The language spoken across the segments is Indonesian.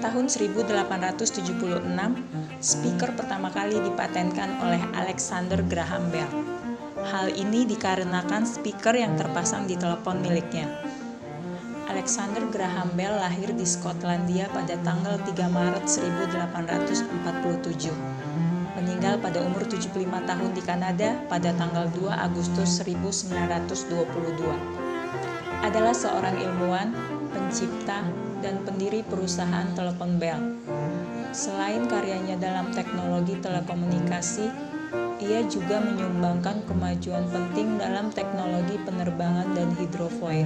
Tahun 1876, speaker pertama kali dipatenkan oleh Alexander Graham Bell. Hal ini dikarenakan speaker yang terpasang di telepon miliknya. Alexander Graham Bell lahir di Skotlandia pada tanggal 3 Maret 1847. Meninggal pada umur 75 tahun di Kanada pada tanggal 2 Agustus 1922. Adalah seorang ilmuwan, pencipta, dan pendiri perusahaan telepon Bell. Selain karyanya dalam teknologi telekomunikasi, ia juga menyumbangkan kemajuan penting dalam teknologi penerbangan dan hidrofoil.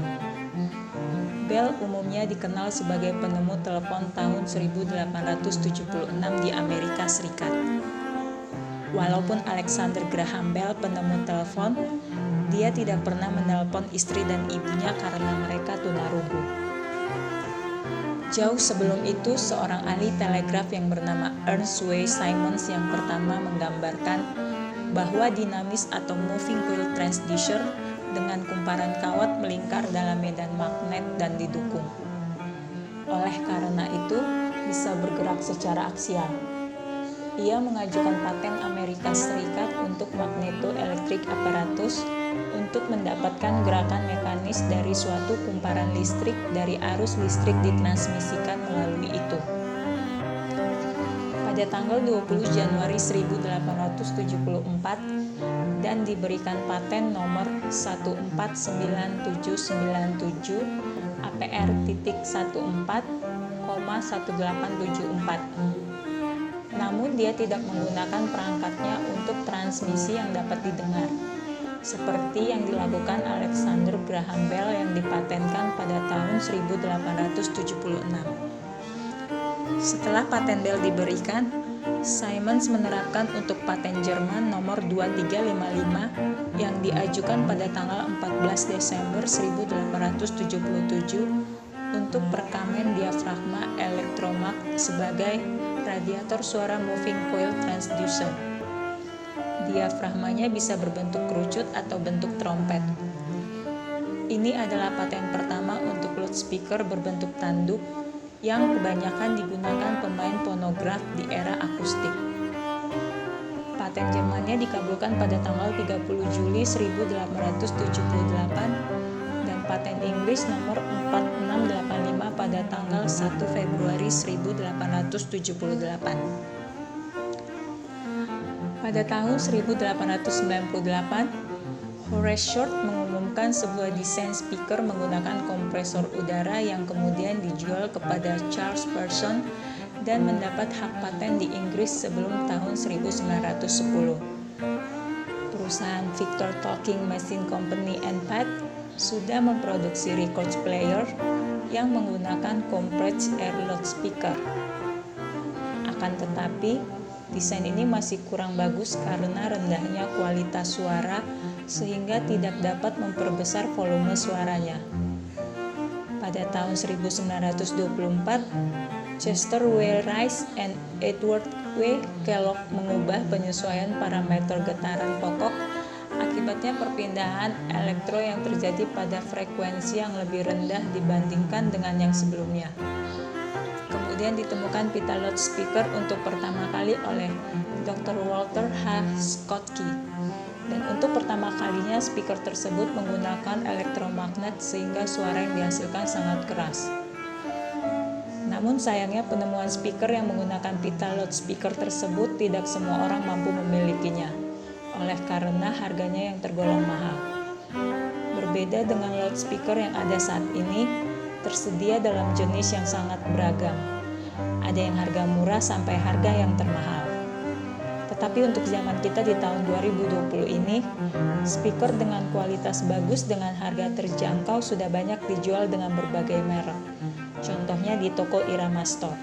Bell umumnya dikenal sebagai penemu telepon tahun 1876 di Amerika Serikat. Walaupun Alexander Graham Bell penemu telepon, dia tidak pernah menelpon istri dan ibunya karena mereka tunarungu. Jauh sebelum itu, seorang ahli telegraf yang bernama Ernest W. Simons yang pertama menggambarkan bahwa dinamis atau moving coil transducer dengan kumparan kawat melingkar dalam medan magnet dan didukung. Oleh karena itu, bisa bergerak secara aksial. Ia mengajukan paten Amerika Serikat untuk magneto-electric apparatus untuk mendapatkan gerakan mekanis dari suatu kumparan listrik dari arus listrik ditransmisikan melalui itu. Pada tanggal 20 Januari 1874 dan diberikan paten nomor 149797 APR.14,1874. Namun dia tidak menggunakan perangkatnya untuk transmisi yang dapat didengar, seperti yang dilakukan Alexander Graham Bell yang dipatenkan pada tahun 1876. Setelah paten Bell diberikan, Simons menerapkan untuk paten Jerman nomor 2355 yang diajukan pada tanggal 14 Desember 1877 untuk perekaman diafragma elektromag sebagai radiator suara moving coil transducer. Diafragmanya bisa berbentuk kerucut atau bentuk trompet. Ini adalah paten pertama untuk loudspeaker berbentuk tanduk yang kebanyakan digunakan pemain fonograf di era akustik. Paten Jermannya dikabulkan pada tanggal 30 Juli 1878 dan paten Inggris nomor 4685 pada tanggal 1 Februari 1878. Pada tahun 1898, Horace Short mengumumkan sebuah desain speaker menggunakan kompresor udara yang kemudian dijual kepada Charles Pearson dan mendapat hak paten di Inggris sebelum tahun 1910. Perusahaan Victor Talking Machine Company and Pat sudah memproduksi record player yang menggunakan compressed air loudspeaker. Akan tetapi, desain ini masih kurang bagus karena rendahnya kualitas suara sehingga tidak dapat memperbesar volume suaranya. Pada tahun 1924, Chester W. Rice and Edward W. Kellogg mengubah penyesuaian parameter getaran pokok. Akibatnya perpindahan elektro yang terjadi pada frekuensi yang lebih rendah dibandingkan dengan yang sebelumnya. Kemudian ditemukan pita loudspeaker untuk pertama kali oleh Dr. Walter H. Schottky. Dan untuk pertama kalinya speaker tersebut menggunakan elektromagnet sehingga suara yang dihasilkan sangat keras. Namun sayangnya penemuan speaker yang menggunakan pita loudspeaker tersebut tidak semua orang mampu memilikinya, oleh karena harganya yang tergolong mahal. Berbeda dengan loudspeaker yang ada saat ini, tersedia dalam jenis yang sangat beragam. Ada yang harga murah sampai harga yang termahal. Tetapi untuk zaman kita di tahun 2020 ini, speaker dengan kualitas bagus dengan harga terjangkau sudah banyak dijual dengan berbagai merek. Contohnya di toko Irama Store.